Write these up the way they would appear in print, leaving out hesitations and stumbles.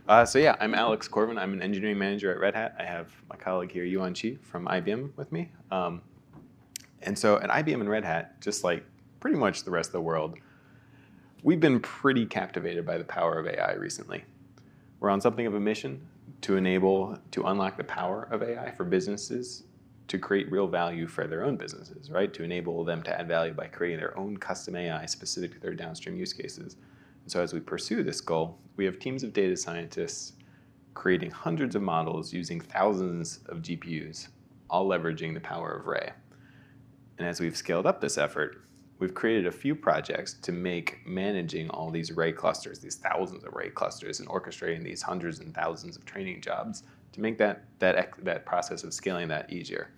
So yeah, I'm Alex Corbin. I'm an engineering manager at Red Hat. I have my colleague here, Yuan Chi from IBM with me. And so at IBM and Red Hat, just like pretty much the rest of the world, we've been pretty captivated by the power of AI recently. We're on something of a mission to unlock the power of AI for businesses to create real value for their own businesses, right? To enable them to add value by creating their own custom AI specific to their downstream use cases. And so as we pursue this goal, we have teams of data scientists creating hundreds of models using thousands of GPUs, all leveraging the power of Ray. And as we've scaled up this effort, we've created a few projects to make managing all these Ray clusters, these thousands of Ray clusters, and orchestrating these hundreds and thousands of training jobs to make that process of scaling that easier.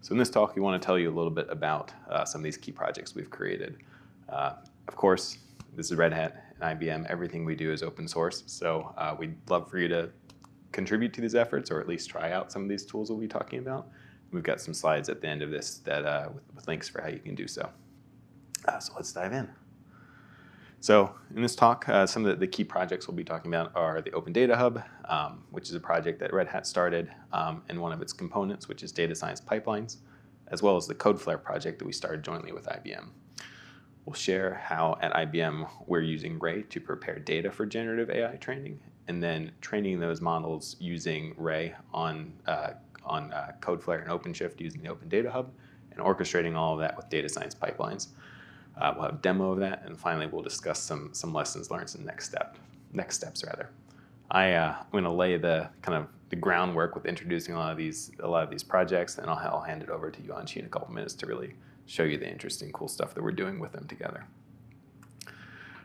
So in this talk, we want to tell you a little bit about some of these key projects we've created. Of course, this is Red Hat and IBM. Everything we do is open source, so we'd love for you to contribute to these efforts, or at least try out some of these tools we'll be talking about. We've got some slides at the end of this that with links for how you can do so. So let's dive in. So in this talk, some of the key projects we'll be talking about are the Open Data Hub, which is a project that Red Hat started, and one of its components, which is data science pipelines, as well as the CodeFlare project that we started jointly with IBM. We'll share how at IBM we're using Ray to prepare data for generative AI training, and then training those models using Ray on CodeFlare and OpenShift using the Open Data Hub, and orchestrating all of that with data science pipelines. We'll have a demo of that, and finally we'll discuss some lessons learned and next steps. I'm going to lay the groundwork with introducing a lot of these projects, and I'll hand it over to Yuan Chi in a couple minutes to really show you the interesting, cool stuff that we're doing with them together.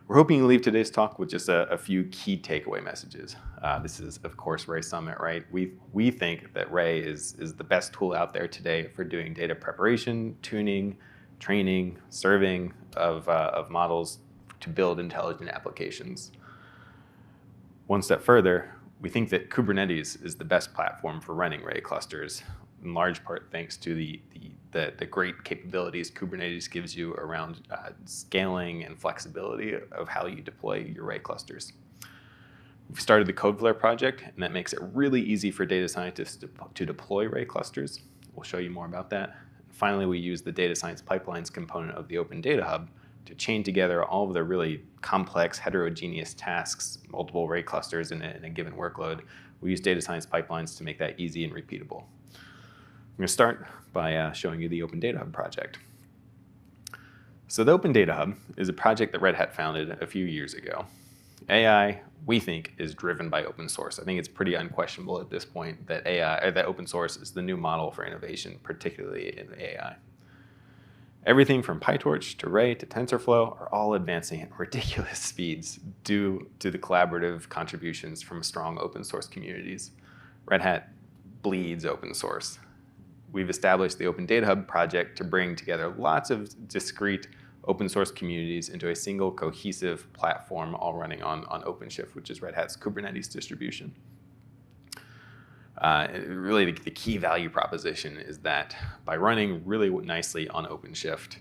We're hoping you leave today's talk with just a few key takeaway messages. This is, of course, Ray Summit, right? We think that Ray is the best tool out there today for doing data preparation, tuning, training, serving of models to build intelligent applications. One step further, we think that Kubernetes is the best platform for running Ray clusters, in large part thanks to the great capabilities Kubernetes gives you around scaling and flexibility of how you deploy your Ray clusters. We've started the CodeFlare project, and that makes it really easy for data scientists to deploy Ray clusters. We'll show you more about that. Finally, we use the data science pipelines component of the Open Data Hub to chain together all of the really complex heterogeneous tasks, multiple Ray clusters in a given workload. We use data science pipelines to make that easy and repeatable. I'm going to start by showing you the Open Data Hub project. So the Open Data Hub is a project that Red Hat founded a few years ago. AI, we think, is driven by open source. I think it's pretty unquestionable at this point that that open source is the new model for innovation, particularly in AI. Everything from PyTorch to Ray to TensorFlow are all advancing at ridiculous speeds due to the collaborative contributions from strong open source communities. Red Hat bleeds open source. We've established the Open Data Hub project to bring together lots of discrete open source communities into a single cohesive platform, all running on OpenShift, which is Red Hat's Kubernetes distribution. Really, the key value proposition is that by running really nicely on OpenShift,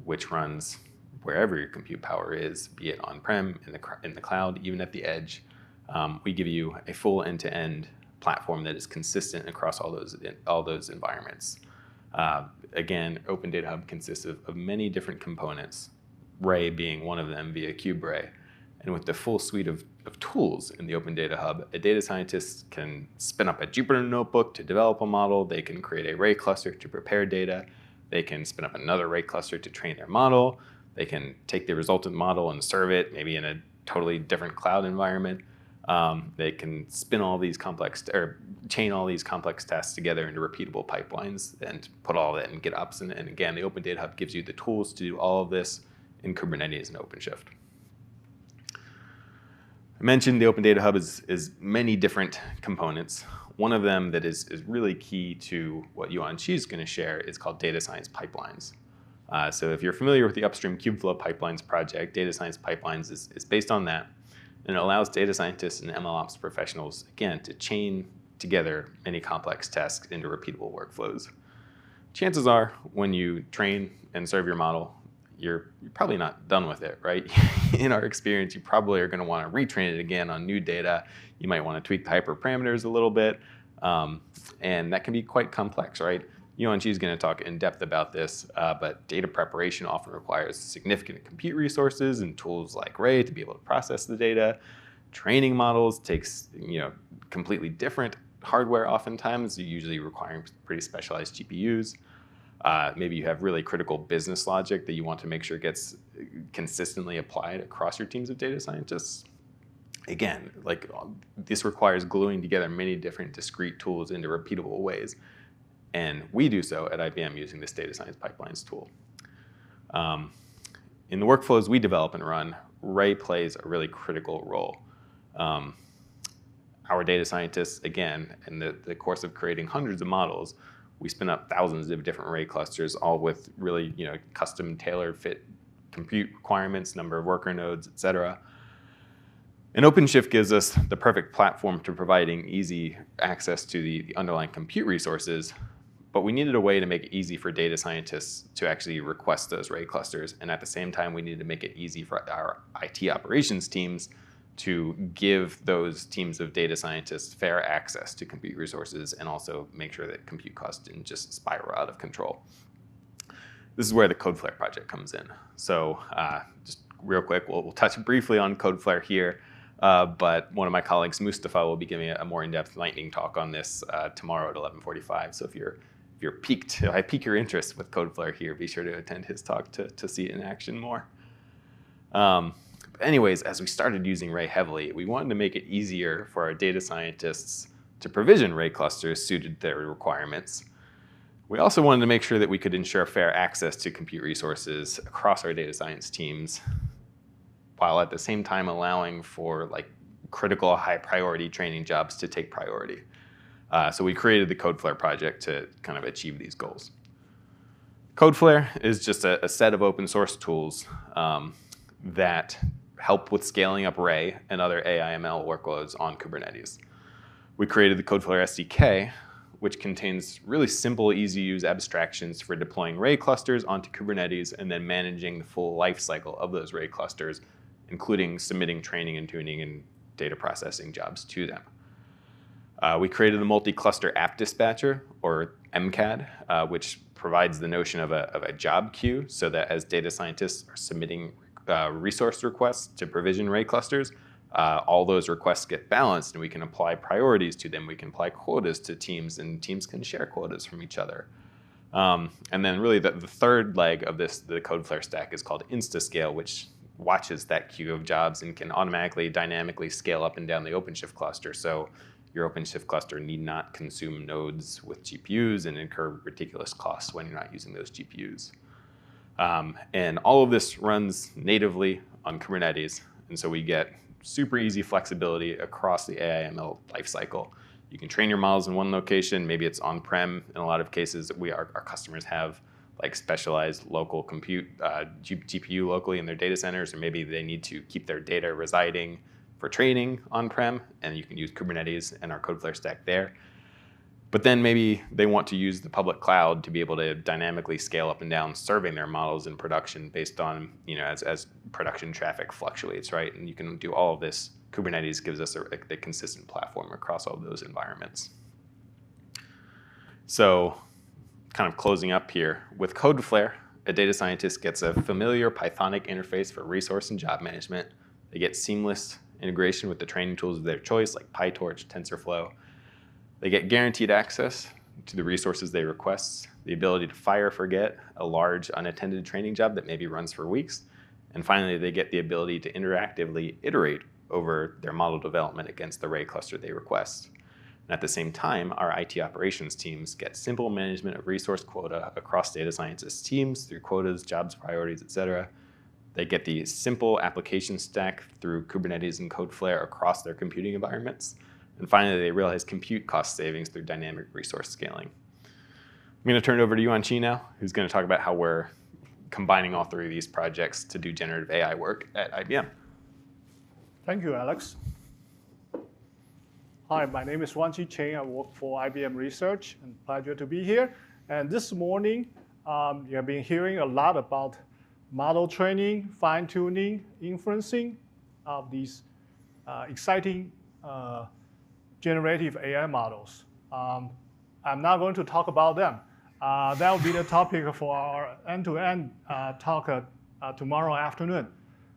which runs wherever your compute power is, be it on-prem, in the cloud, even at the edge, we give you a full end-to-end platform that is consistent across all those environments. Again, Open Data Hub consists of many different components, Ray being one of them via KubeRay. And with the full suite of tools in the Open Data Hub, a data scientist can spin up a Jupyter notebook to develop a model. They can create a Ray cluster to prepare data. They can spin up another Ray cluster to train their model. They can take the resultant model and serve it maybe in a totally different cloud environment. They can chain all these complex tasks together into repeatable pipelines and put all that in GitOps. And again, the Open Data Hub gives you the tools to do all of this in Kubernetes and OpenShift. I mentioned the Open Data Hub is many different components. One of them that is really key to what Yuan Chi is going to share is called data science pipelines. So if you're familiar with the upstream Kubeflow pipelines project, data science pipelines is based on that. And it allows data scientists and MLOps professionals, again, to chain together many complex tasks into repeatable workflows. Chances are, when you train and serve your model, you're probably not done with it, right? In our experience, you probably are going to want to retrain it again on new data. You might want to tweak the hyperparameters a little bit, and that can be quite complex, right? Yuan-Chi is going to talk in depth about this, but data preparation often requires significant compute resources and tools like Ray to be able to process the data. Training models takes completely different hardware oftentimes, usually requiring pretty specialized GPUs. Maybe you have really critical business logic that you want to make sure gets consistently applied across your teams of data scientists. Again, this requires gluing together many different discrete tools into repeatable ways. And we do so at IBM using this data science pipelines tool. In the workflows we develop and run, Ray plays a really critical role. Our data scientists, again, in the course of creating hundreds of models, we spin up thousands of different Ray clusters, all with really custom tailored fit compute requirements, number of worker nodes, et cetera. And OpenShift gives us the perfect platform to providing easy access to the underlying compute resources, but we needed a way to make it easy for data scientists to actually request those Ray clusters. And at the same time, we needed to make it easy for our IT operations teams to give those teams of data scientists fair access to compute resources and also make sure that compute costs didn't just spiral out of control. This is where the CodeFlare project comes in. So just real quick, we'll touch briefly on CodeFlare here, but one of my colleagues, Mustafa, will be giving a more in-depth lightning talk on this tomorrow at 11:45. So if I pique your interest with CodeFlare here, be sure to attend his talk to see it in action more. Anyways, as we started using Ray heavily, we wanted to make it easier for our data scientists to provision Ray clusters suited their requirements. We also wanted to make sure that we could ensure fair access to compute resources across our data science teams, while at the same time allowing for critical high priority training jobs to take priority. So we created the CodeFlare project to kind of achieve these goals. CodeFlare is just a set of open source tools that help with scaling up Ray and other AI/ML workloads on Kubernetes. We created the CodeFlare SDK, which contains really simple, easy-to-use abstractions for deploying Ray clusters onto Kubernetes and then managing the full life cycle of those Ray clusters, including submitting training and tuning and data processing jobs to them. We created the multi-cluster app dispatcher, or MCAD, which provides the notion of a job queue so that as data scientists are submitting resource requests to provision Ray clusters, all those requests get balanced and we can apply priorities to them. We can apply quotas to teams and teams can share quotas from each other. And then really the third leg of the CodeFlare stack is called InstaScale, which watches that queue of jobs and can automatically, dynamically scale up and down the OpenShift cluster. So your OpenShift cluster need not consume nodes with GPUs and incur ridiculous costs when you're not using those GPUs. And all of this runs natively on Kubernetes. And so we get super easy flexibility across the AI/ML lifecycle. You can train your models in one location. Maybe it's on-prem. In a lot of cases, our customers have specialized local compute GPU locally in their data centers, or maybe they need to keep their data residing for training on-prem, and you can use Kubernetes and our CodeFlare stack there. But then maybe they want to use the public cloud to be able to dynamically scale up and down serving their models in production based on, as production traffic fluctuates, right? And you can do all of this. Kubernetes gives us a consistent platform across all of those environments. So kind of closing up here, with CodeFlare, a data scientist gets a familiar Pythonic interface for resource and job management. They get seamless integration with the training tools of their choice, like PyTorch, TensorFlow. They get guaranteed access to the resources they request, the ability to fire or forget a large unattended training job that maybe runs for weeks. And finally, they get the ability to interactively iterate over their model development against the Ray cluster they request. And at the same time, our IT operations teams get simple management of resource quota across data scientists teams through quotas, jobs, priorities, et cetera. They get the simple application stack through Kubernetes and CodeFlare across their computing environments. And finally, they realize compute cost savings through dynamic resource scaling. I'm going to turn it over to Yuan-Chi now, who's going to talk about how we're combining all three of these projects to do generative AI work at IBM. Thank you, Alex. Hi, my name is Yuan-Chi Cheng. I work for IBM Research, and pleasure to be here. And this morning, you have been hearing a lot about model training, fine-tuning, inferencing of these exciting generative AI models. I'm not going to talk about them. That will be the topic for our end-to-end talk tomorrow afternoon.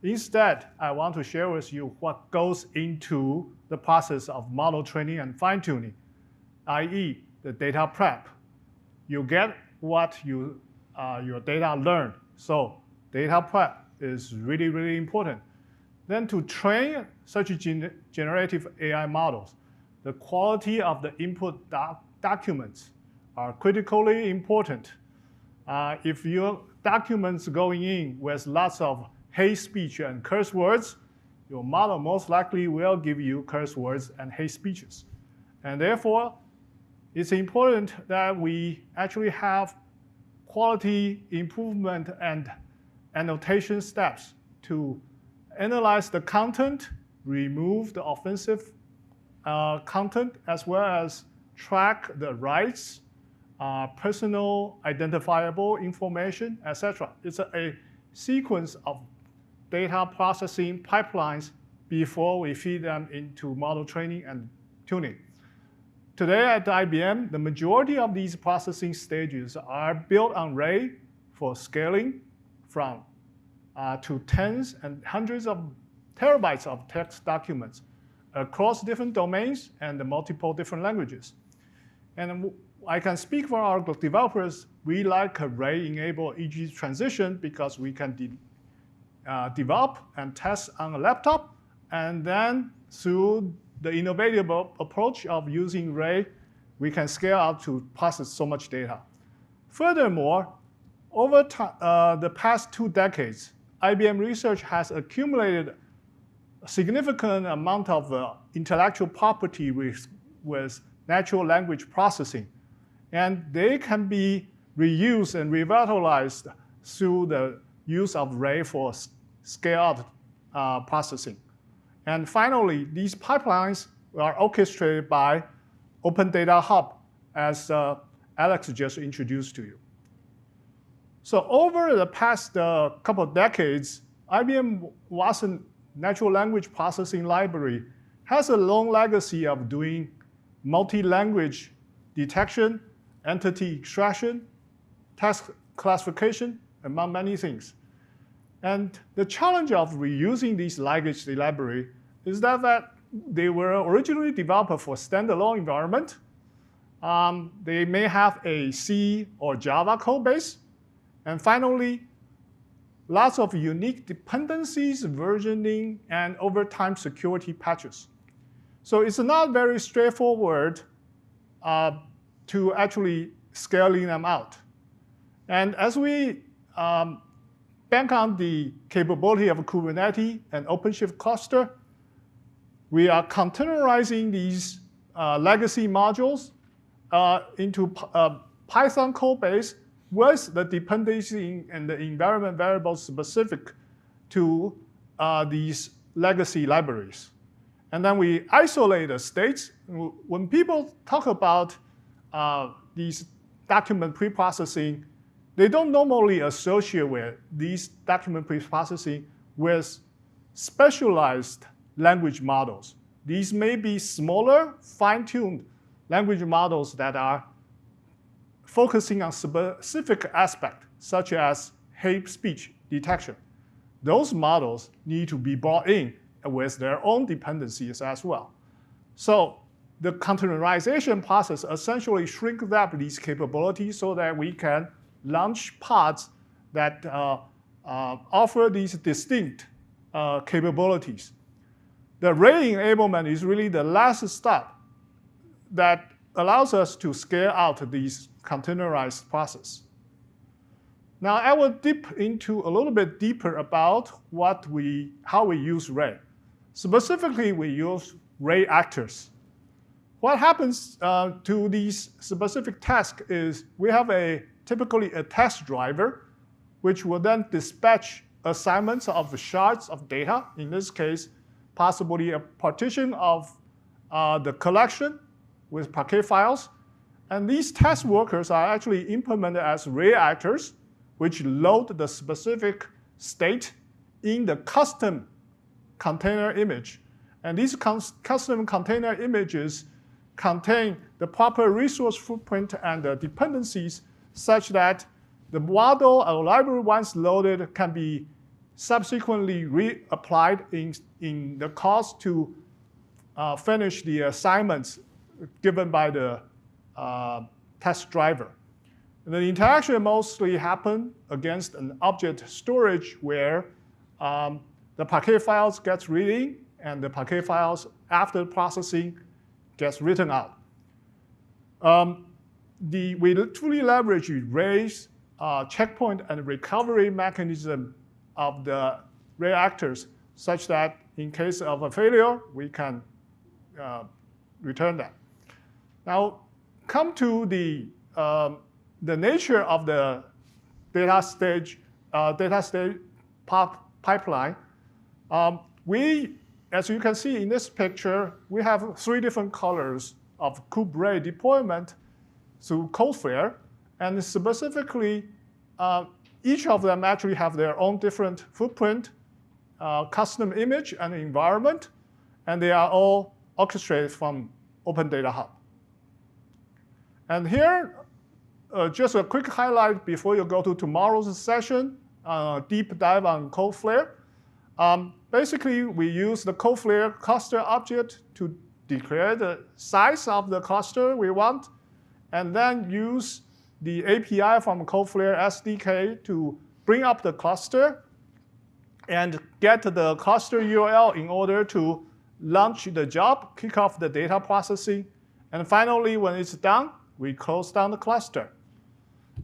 Instead, I want to share with you what goes into the process of model training and fine-tuning, i.e. the data prep. You get what your data learned. So data prep is really, really important. Then to train such generative AI models, the quality of the input documents are critically important. If your documents going in with lots of hate speech and curse words, your model most likely will give you curse words and hate speeches. And therefore, it's important that we actually have quality improvement and annotation steps to analyze the content, remove the offensive content, as well as track the rights, personal identifiable information, etc. It's a sequence of data processing pipelines before we feed them into model training and tuning. Today at IBM, the majority of these processing stages are built on Ray for scaling from to tens and hundreds of terabytes of text documents across different domains and multiple different languages. And I can speak for our developers. We like a Ray-enabled easy transition because we can develop and test on a laptop, and then through the innovative approach of using Ray, we can scale out to process so much data. Furthermore, over the past 2 decades, IBM Research has accumulated a significant amount of intellectual property with natural language processing. And they can be reused and revitalized through the use of Ray for scale-out processing. And finally, these pipelines are orchestrated by Open Data Hub, as Alex just introduced to you. So over the past couple of decades, IBM Watson natural language processing library has a long legacy of doing multi-language detection, entity extraction, task classification, among many things. And the challenge of reusing these legacy library is that they were originally developed for standalone environment. They may have a C or Java code base. And finally, lots of unique dependencies, versioning, and over time security patches. So it's not very straightforward to actually scaling them out. And as we bank on the capability of Kubernetes and OpenShift cluster, we are containerizing these legacy modules into Python code base with the dependency and the environment variables specific to these legacy libraries. And then we isolate the states. When people talk about these document preprocessing, they don't normally associate with these document preprocessing with specialized language models. These may be smaller, fine-tuned language models that are focusing on specific aspects, such as hate speech detection. Those models need to be brought in with their own dependencies as well. So the containerization process essentially shrinks up these capabilities so that we can launch pods that offer these distinct capabilities. The Ray enablement is really the last step that allows us to scale out these containerized process. Now I will dip into a little bit deeper about how we use Ray. Specifically, we use Ray actors. What happens to these specific tasks is we have typically a test driver, which will then dispatch assignments of shards of data, in this case, possibly a partition of the collection with Parquet files. And these test workers are actually implemented as Ray actors, which load the specific state in the custom container image. And these custom container images contain the proper resource footprint and the dependencies such that the model or library once loaded can be subsequently reapplied in the course to finish the assignments given by the test driver. And the interaction mostly happen against an object storage where the Parquet files gets reading and the Parquet files after processing gets written out. We truly leverage raise checkpoint and recovery mechanism of the reactors such that in case of a failure, we can return that. Now, come to the nature of the data stage pipeline. As you can see in this picture, we have 3 different colors of Kubernetes deployment through CodeFlare, and specifically, each of them actually have their own different footprint, custom image, and environment, and they are all orchestrated from Open Data Hub. And here, just a quick highlight before you go to tomorrow's session, deep dive on CodeFlare. Basically, we use the CodeFlare cluster object to declare the size of the cluster we want, and then use the API from CodeFlare SDK to bring up the cluster and get the cluster URL in order to launch the job, kick off the data processing, and finally, when it's done, we close down the cluster.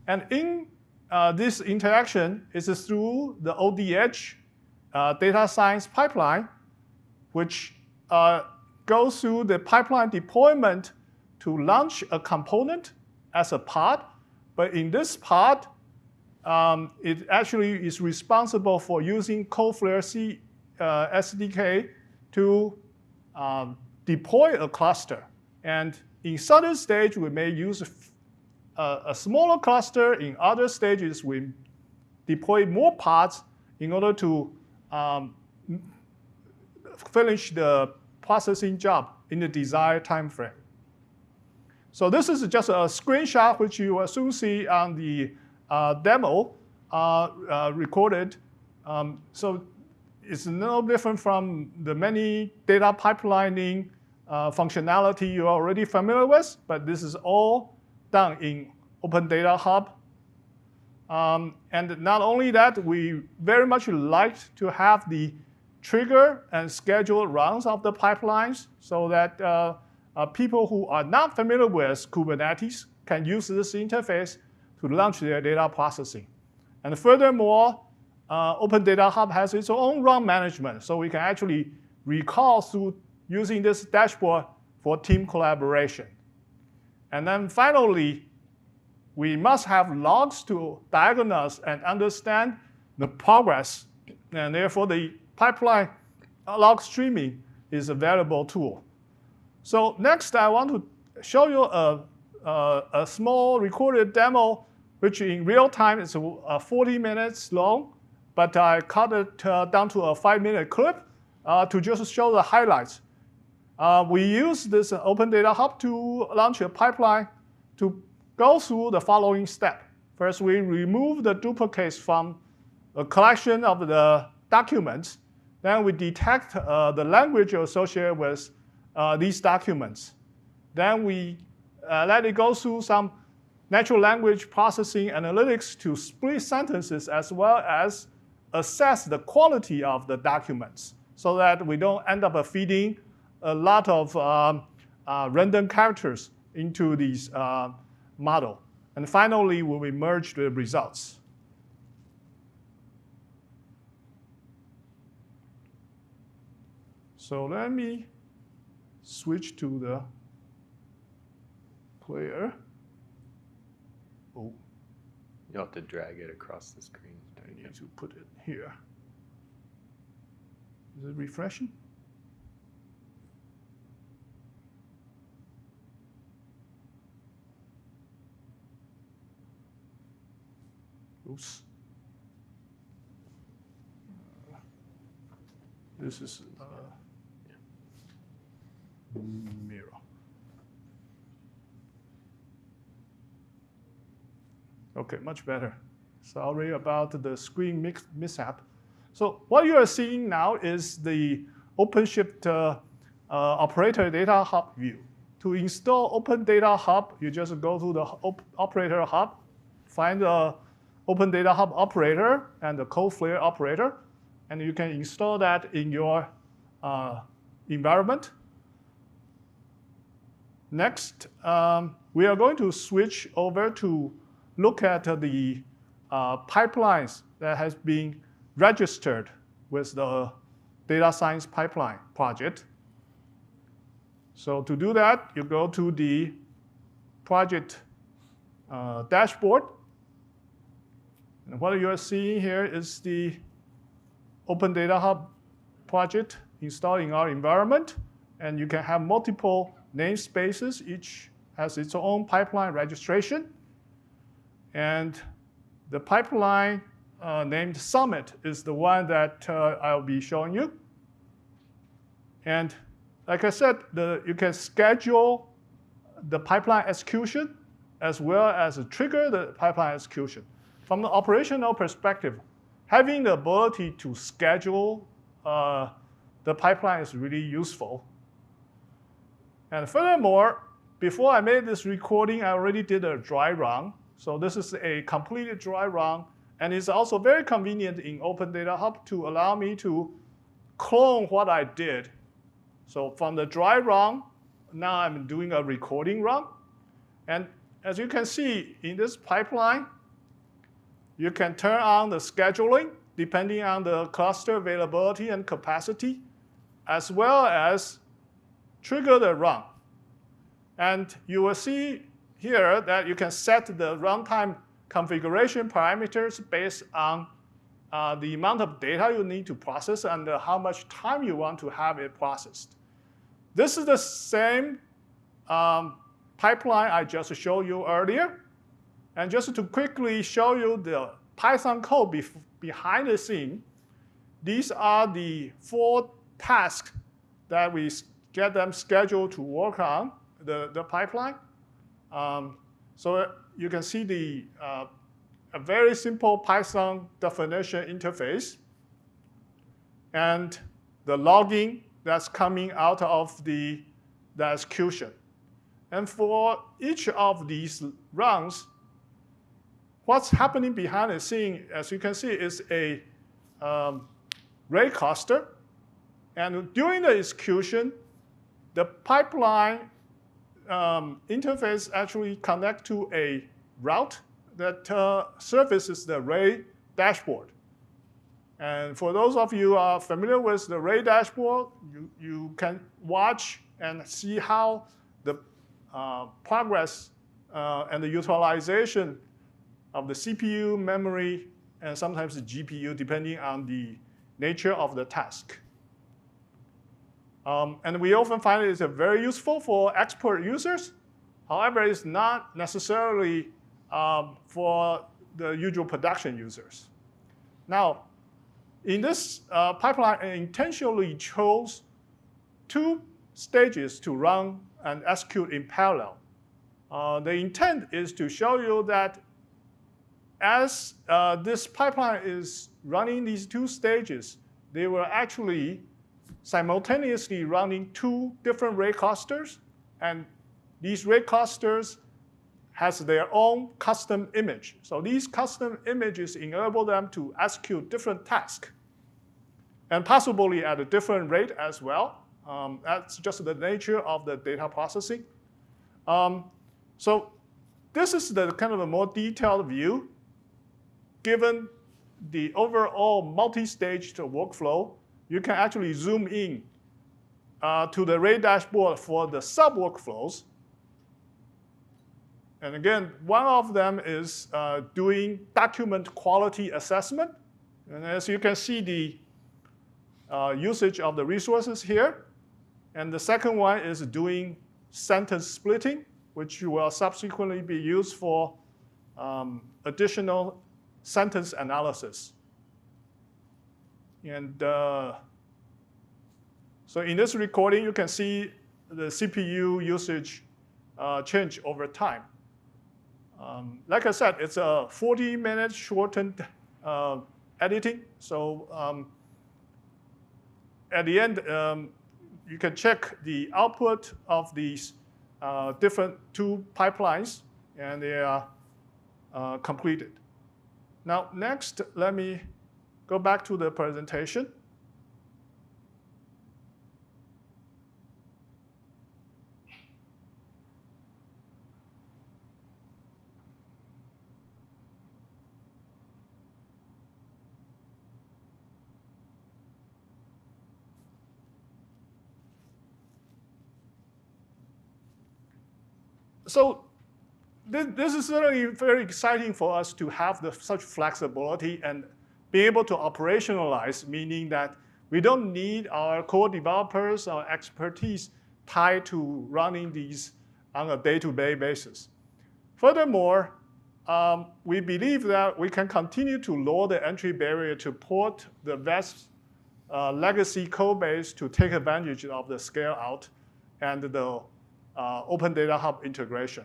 And in this interaction is through the ODH data science pipeline, which goes through the pipeline deployment to launch a component as a pod. But in this pod, it actually is responsible for using CodeFlare SDK to deploy a cluster. And in certain stage, we may use a smaller cluster. In other stages, we deploy more pods in order to finish the processing job in the desired time frame. So this is just a screenshot which you will soon see on the demo recorded. So it's no different from the many data pipelining functionality you're already familiar with, but this is all done in Open Data Hub. And not only that, we very much like to have the trigger and schedule runs of the pipelines so that people who are not familiar with Kubernetes can use this interface to launch their data processing. And furthermore, Open Data Hub has its own run management, so we can actually recall through using this dashboard for team collaboration. And then finally, we must have logs to diagnose and understand the progress, and therefore the pipeline log streaming is a valuable tool. So next, I want to show you a small recorded demo, which in real time is 40 minutes long, but I cut it down to a 5-minute clip to just show the highlights. We use this Open Data Hub to launch a pipeline to go through the following step. First, we remove the duplicates from a collection of the documents. Then we detect the language associated with these documents. Then we let it go through some natural language processing analytics to split sentences as well as assess the quality of the documents so that we don't end up feeding a lot of random characters into these model. And finally, we will merge the results. So let me switch to the player. Oh, You'll have to drag it across the screen. I need to put it here. Is it refreshing? Oops. This is mirror. Okay, much better. Sorry about the screen mishap. So what you are seeing now is the OpenShift operator data hub view. To install Open Data Hub, you just go to the operator hub, find the Open Data Hub operator and the CodeFlare operator, and you can install that in your environment. Next, we are going to switch over to look at the pipelines that has been registered with the data science pipeline project. So to do that, you go to the project dashboard. And what you are seeing here is the Open Data Hub project installed in our environment. And you can have multiple namespaces. Each has its own pipeline registration. And the pipeline named Summit is the one that I'll be showing you. And like I said, you can schedule the pipeline execution as well as trigger the pipeline execution. From the operational perspective, having the ability to schedule the pipeline is really useful. And furthermore, before I made this recording, I already did a dry run. So this is a completed dry run. And it's also very convenient in Open Data Hub to allow me to clone what I did. So from the dry run, now I'm doing a recording run. And as you can see in this pipeline, you can turn on the scheduling depending on the cluster availability and capacity, as well as trigger the run. And you will see here that you can set the runtime configuration parameters based on the amount of data you need to process and how much time you want to have it processed. This is the same pipeline I just showed you earlier. And just to quickly show you the Python code behind the scene, these are the 4 tasks that we get them scheduled to work on the pipeline. So you can see a very simple Python definition interface and the logging that's coming out of the execution. And for each of these runs, what's happening behind the scene, as you can see, is a rate cluster. And during the execution, the pipeline interface actually connects to a route that services the RHEI dashboard. And for those of you who are familiar with the RHEI dashboard, you can watch and see how the progress and the utilization of the CPU, memory, and sometimes the GPU, depending on the nature of the task. And we often find it's very useful for expert users. However, it's not necessarily for the usual production users. Now, in this pipeline, I intentionally chose 2 stages to run and execute in parallel. The intent is to show you that as this pipeline is running these 2 stages, they were actually simultaneously running 2 different RHEI clusters, and these RHEI clusters has their own custom image. So these custom images enable them to execute different tasks, and possibly at a different rate as well. That's just the nature of the data processing. So this is the kind of a more detailed view. Given the overall multi-staged workflow, you can actually zoom in to the RHEI dashboard for the sub-workflows. And again, one of them is doing document quality assessment. And as you can see, the usage of the resources here. And the second one is doing sentence splitting, which will subsequently be used for additional sentence analysis. And So in this recording, you can see the CPU usage change over time. Like I said, it's a 40-minute shortened editing. So at the end, you can check the output of these different two pipelines, and they are completed. Now, next, let me go back to the presentation. So this is certainly very exciting for us to have such flexibility and be able to operationalize, meaning that we don't need our core developers or expertise tied to running these on a day-to-day basis. Furthermore, we believe that we can continue to lower the entry barrier to port the vast legacy code base to take advantage of the scale out and the Open Data Hub integration.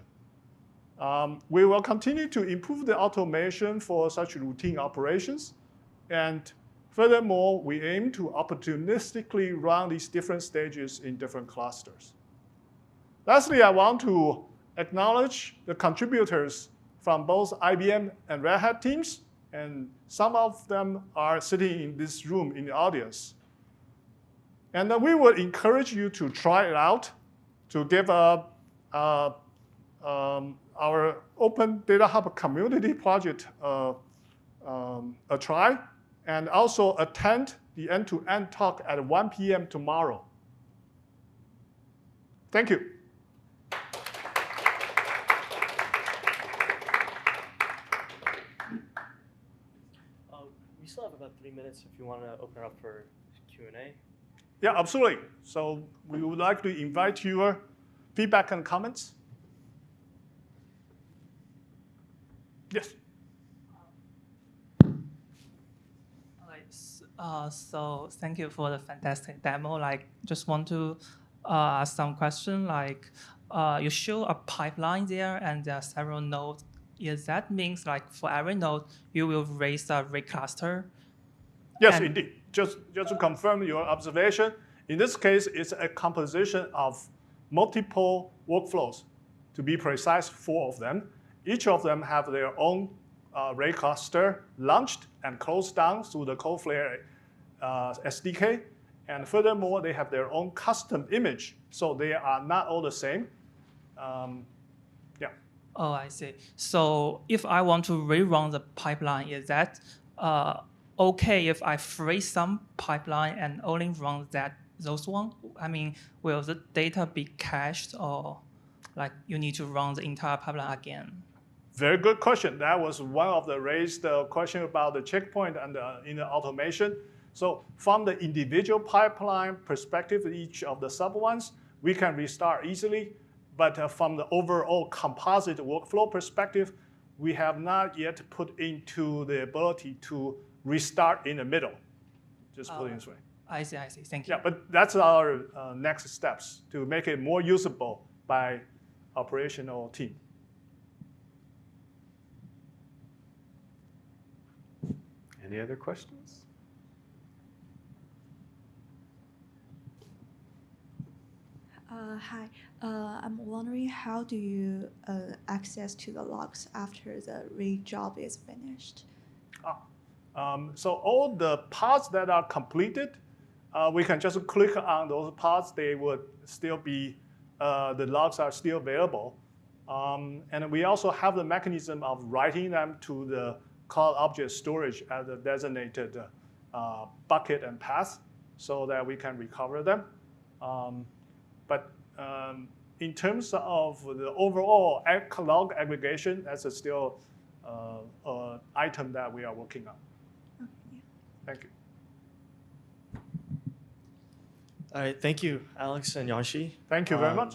We will continue to improve the automation for such routine operations. And furthermore, we aim to opportunistically run these different stages in different clusters. Lastly, I want to acknowledge the contributors from both IBM and Red Hat teams. And some of them are sitting in this room in the audience. And we would encourage you to try it out, to give our Open Data Hub community project a try, and also attend the end-to-end talk at 1 p.m. tomorrow. Thank you. We still have about 3 minutes if you want to open it up for Q&A. Yeah, absolutely. So we would like to invite your feedback and comments. Yes. So thank you for the fantastic demo. Just want to ask some question. You show a pipeline there, and there are several nodes. Is that means for every node you will raise a RHODS cluster? Yes, indeed. Just to confirm your observation, in this case, it's a composition of multiple workflows. To be precise, 4 of them. Each of them have their own RHODS cluster launched and closed down through the CodeFlare SDK. And furthermore, they have their own custom image. So they are not all the same. Yeah. Oh, I see. So if I want to rerun the pipeline, is that OK if I freeze some pipeline and only run those one? I mean, will the data be cached, or you need to run the entire pipeline again? Very good question. That was one of the raised question about the checkpoint and in the automation. So from the individual pipeline perspective, each of the sub ones, we can restart easily. But from the overall composite workflow perspective, we have not yet put into the ability to restart in the middle. Just put it this way. I see. Thank you. Yeah, but that's our next steps to make it more usable by operational team. Any other questions? Hi, I'm wondering how do you access to the logs after the read job is finished? So all the pods that are completed, we can just click on those pods. They would still be, the logs are still available. And we also have the mechanism of writing them to the cloud object storage as a designated bucket and path so that we can recover them. But in terms of the overall log aggregation, that's still an item that we are working on. Okay. Thank you. All right, thank you, Alex and Yanxi. Thank you very much.